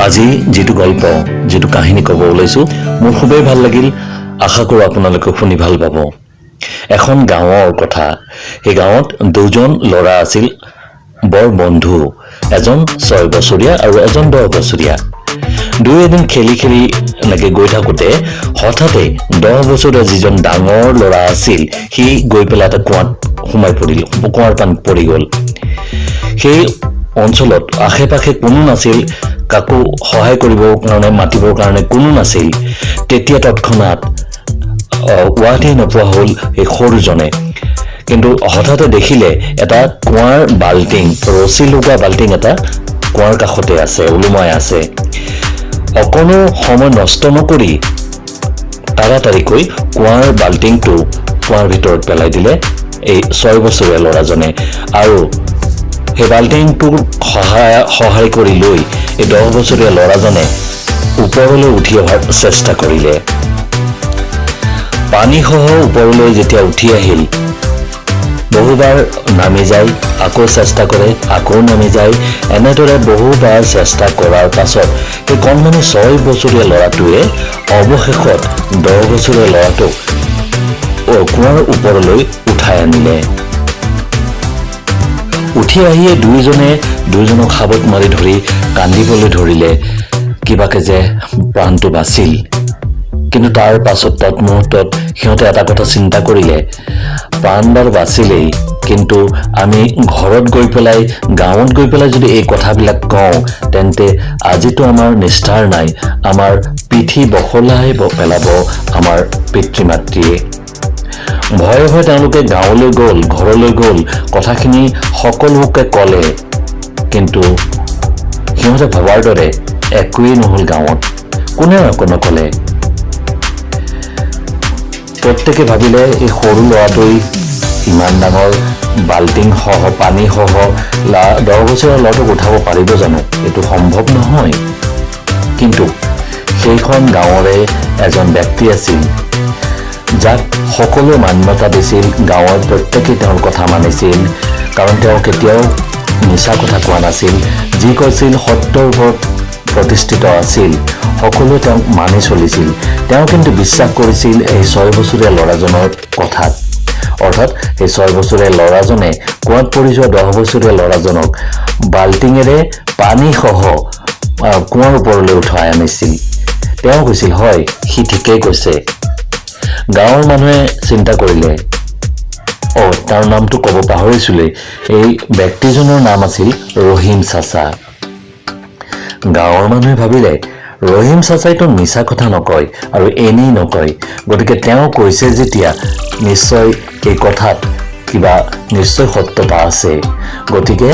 আজি যেটো গল্প যেটো কাহিনী কব ওলাইছো মোৰ খুবেই ভাল লাগিল আশা কৰো আপোনালোকে শুনি ভাল পাব এখন গাঁৱৰ কথা এই গাঁৱত দুজন ল'ৰা আছিল বৰ বন্ধু এজন 6 বছৰীয়া আৰু এজন 10 বছৰীয়া দুই এদিন খেলি খেলি লাগে গৈ থাকোতে হঠাতে 10 বছৰীয়া যিজন ডাঙৰ ল'ৰা আছিল সি গৈ পেলাই এটা কুঁৱাত সোমাই পৰিল কুঁৱাৰ পানীত পৰি গ'ল সেই অঞ্চলত আশে-পাশে কোনো নাছিল কাকো সহায় কৰিবৰ কাৰণে মাতিবৰ কাৰণে কোনো নাছিল তেতিয়া তৎক্ষণাত ওৱাটে নপোৱা হ'ল এই সৰুজনে কিন্তু হঠাতে দেখিলে এটা কুঁৱাৰ বাল্টিং ৰছী লগা বাল্টিং এটা কুঁৱাৰ কাষতে আছে ওলমাই আছে অকণো সময় নষ্ট নকৰি তাড়াতাড়িকৈ কুঁৱাৰ বাল্টিংটো কুঁৱাৰ ভিতৰত পেলাই দিলে এই 6 বছৰীয়া ল'ৰাজনে আৰু সেই বাল্টিংটোৰ সহায় কৰি লৈ এই 10 বছৰীয়া ল'ৰাজনে ওপৰলৈ উঠি অহাৰ চেষ্টা কৰিলে পানীসহ ওপৰলৈ যেতিয়া উঠি আহিল বহুবাৰ নামি যায় আকৌ চেষ্টা কৰে আকৌ নামি যায় এনেদৰে বহুবাৰ চেষ্টা কৰাৰ পাছত এই কণমানি 6 বছৰীয়া ল'ৰাটোৱে অৱশেষত 10 বছৰীয়া ল'ৰাটোক কুঁৱাৰ ওপৰলৈ উঠাই আনিলে উঠি আহিয়ে দুইজনক হাবত মাৰি ধৰি কান্দিবলৈ ধৰিলে কিবাকে যে প্ৰাণটো বাচিল কিন্তু তাৰ পাছত তৎমুহূৰ্তত সিহঁতে এটা কথা চিন্তা কৰিলে প্ৰাণবাৰ বাচিলেই কিন্তু আমি ঘৰত গৈ পেলাই গাঁৱত গৈ পেলাই যদি এই কথাবিলাক কওঁ তেন্তে আজিতো আমাৰ নিষ্ঠাৰ নাই আমাৰ পিঠি বখলাই পেলাব আমাৰ পিতৃ মাতৃয়ে ভয়ে ভয়ে তেওঁলোকে গাঁৱলৈ গ'ল ঘৰলৈ গ'ল কথাখিনি সকলোকে ক'লে কিন্তু সিহঁতে ভবাৰ দৰে একোৱেই নহ'ল গাঁৱত কোনেও একো নক'লে প্ৰত্যেকে ভাবিলে এই সৰু ল'ৰাটোই ইমান ডাঙৰ বাল্টিং সহ পানী সহ 10 বছৰীয়া ল'ৰাটোক উঠাব পাৰিব জানো এইটো সম্ভৱ নহয় কিন্তু সেইখন গাঁৱৰে এজন ব্যক্তি আছিল যাক সকলো মান্যতা দিছিল গাঁৱৰ প্ৰত্যেকেই তেওঁৰ কথা মানিছিল কাৰণ তেওঁ কেতিয়াও মিছা কথা কোৱা নাছিল যি কৈছিল সত্যৰ ওপৰত প্ৰতিষ্ঠিত আছিল সকলোৱে তেওঁক মানি চলিছিল তেওঁ কিন্তু বিশ্বাস কৰিছিল এই 6 বছৰীয়া ল'ৰাজনৰ কথাত অৰ্থাৎ এই 6 বছৰীয়া ল'ৰাজনে কুঁৱাত পৰি যোৱা 10 বছৰীয়া ল'ৰাজনক বাল্টিঙেৰে পানী সহ কুঁৱাৰ ওপৰলৈ উঠাই আনিছিল তেওঁ কৈছিল হয় সি ঠিকেই কৈছে গাঁৱৰ মানুহে চিন্তা কৰিলে তাৰ নামটো ক'ব পাহৰিছিলেই এই ব্যক্তিজনৰ নাম আছিল ৰহিম চাচা গাঁৱৰ মানুহে ভাবিলে ৰহিম চাচাইতো মিছা কথা নকয় আৰু এনেই নকয় গতিকে তেওঁ কৈছে যেতিয়া নিশ্চয় এই কথাত কিবা নিশ্চয় সত্যতা আছে গতিকে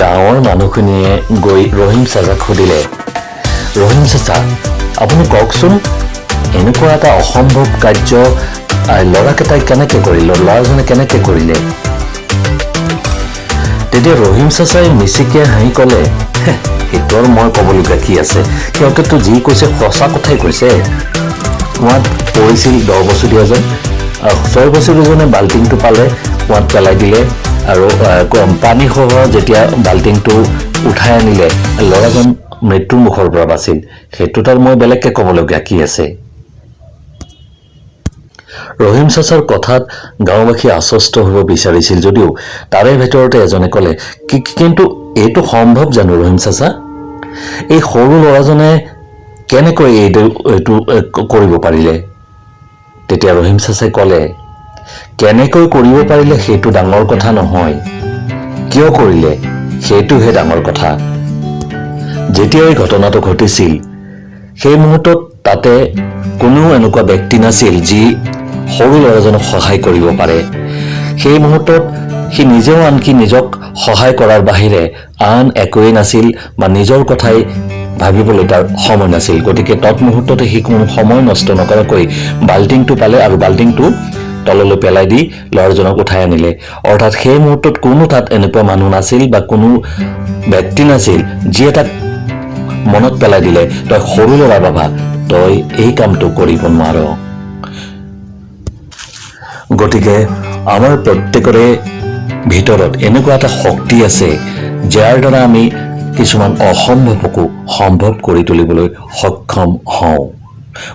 গাঁৱৰ মানুহখিনিয়ে গৈ ৰহিম চাচাক সুধিলে ৰহিম চাচা আপুনি কওকচোন এনেকুৱা এটা অসম্ভৱ কাৰ্য ল'ৰাকেইটাই কেনেকৈ কৰিলে ল'ৰাজনে কেনেকৈ কৰিলে তেতিয়া ৰহিম চাচাই মিচিকে হাঁহি ক'লে সেইটো আৰু মই ক'বলগীয়া কি আছে সিহঁতেতো যি কৈছে সঁচা কথাই কৈছে কুঁৱাত পৰিছিল 10 বছৰীয়াজন 6 বছৰীয়াজনে বাল্টিংটো পালে কুঁৱাত পেলাই দিলে আৰু পানীসহ যেতিয়া বাল্টিংটো উঠাই আনিলে ল'ৰাজন মৃত্যুৰ মুখৰ পৰা বাচিল সেইটোত আৰু মই বেলেগকৈ ক'বলগীয়া কি আছে ৰহিম চাচাৰ কথাত গাঁওবাসী আশ্বস্ত হ'ব বিচাৰিছিল যদিও তাৰে ভিতৰতে এজনে ক'লে কিন্তু এইটো সম্ভৱ জানো ৰহিম চাচা এই সৰু ল'ৰাজনে কেনেকৈ এইটো কৰিব পাৰিলে তেতিয়া ৰহিম চাচাই ক'লে কেনেকৈ কৰিব পাৰিলে সেইটো ডাঙৰ কথা নহয় কিয় কৰিলে সেইটোহে ডাঙৰ কথা যেতিয়া এই ঘটনাটো ঘটিছিল সেই মুহূৰ্তত তাতে কোনো এনেকুৱা ব্যক্তি নাছিল যি সৰু ল'ৰাজনক সহায় কৰিব পাৰে সেই মুহূৰ্তত সি নিজেও আনকি নিজক সহায় কৰাৰ বাহিৰে আন একোৱেই নাছিল বা নিজৰ কথাই ভাবিবলৈ তাৰ সময় নাছিল গতিকে তৎমুহূৰ্ততে সি কোনো সময় নষ্ট নকৰাকৈ বাল্টিংটো পালে আৰু বাল্টিংটো তললৈ পেলাই দি ল'ৰাজনক উঠাই আনিলে অৰ্থাৎ সেই মুহূৰ্তত কোনো তাত এনেকুৱা মানুহ নাছিল বা কোনো ব্যক্তি নাছিল যিয়ে তাক মনত পেলাই দিলে তই সৰু ল'ৰা বাবা তই এই কামটো কৰিব নোৱাৰ গতিকে আমাৰ প্ৰত্যেকৰে ভিতৰত এনেকুৱা এটা শক্তি আছে যাৰ দ্বাৰা আমি কিছুমান অসম্ভৱকো সম্ভৱ কৰি তুলিবলৈ সক্ষম হওঁ।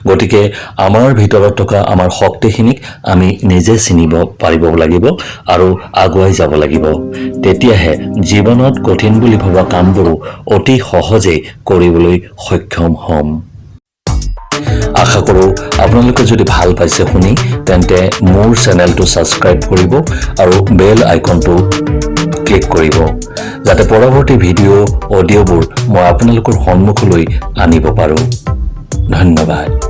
গতিকে আমাৰ ভিতৰত থকা আমাৰ শক্তিখিনিক আমি নিজে চিনিব পাৰিব লাগিব আৰু আগুৱাই যাব লাগিব। তেতিয়াহে জীৱনত কঠিন বুলি ভবা কামবোৰো অতি সহজেই কৰিবলৈ সক্ষম হ'ম। আশা কৰোঁ আপোনালোকে যদি ভাল পাইছে শুনি তেন্তে মোৰ চেনেলটো ছাবস্ক্ৰাইব কৰিব আৰু বেল আইকনটো ক্লিক কৰিব, যাতে পৰৱৰ্তী ভিডিঅ' অডিঅ'বোৰ মই আপোনালোকৰ সন্মুখলৈ আনিব পাৰোঁ। ধন্যবাদ।